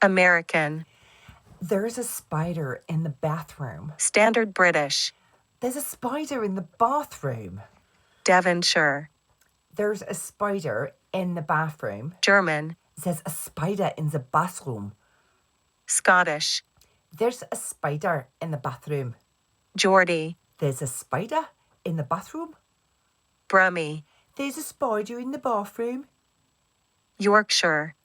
American. There's a spider in the bathroom. Standard British. There's a spider in the bathroom. Devonshire. There's a spider in the bathroom. German. There's a spider in the bathroom. Scottish. There's a spider in the bathroom. Geordie. There's a spider in the bathroom. Brummie. There's a spider in the bathroom. Yorkshire.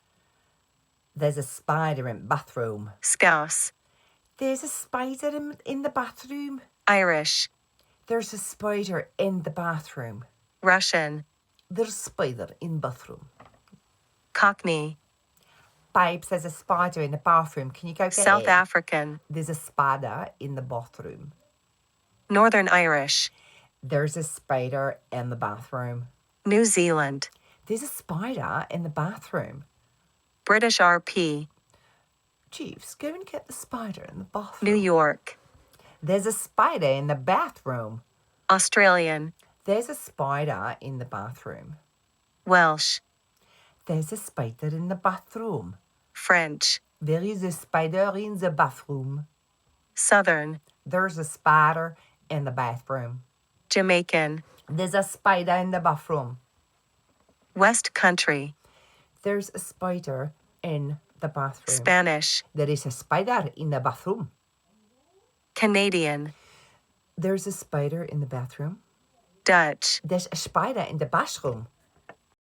There's a spider in the bathroom. Scouse. There's a spider in the bathroom. Irish. There's a spider in the bathroom. Russian. There's a spider in the bathroom. Cockney. Babes, there's a spider in the bathroom. Can you go get South it? African. There's a spider in the bathroom. Northern Irish. There's a spider in the bathroom. New Zealand. There's a spider in the bathroom. British RP. Jeeves, go and get the spider in the bathroom. New York. There's a spider in the bathroom. Australian. There's a spider in the bathroom. Welsh. There's a spider in the bathroom. French. There is a spider in the bathroom. Southern. There's a spider in the bathroom. Jamaican. There's a spider in the bathroom. West Country. There's a spider in the bathroom. Spanish. There is a spider in the bathroom. Canadian. There's a spider in the bathroom. Dutch. There's a spider in the bathroom.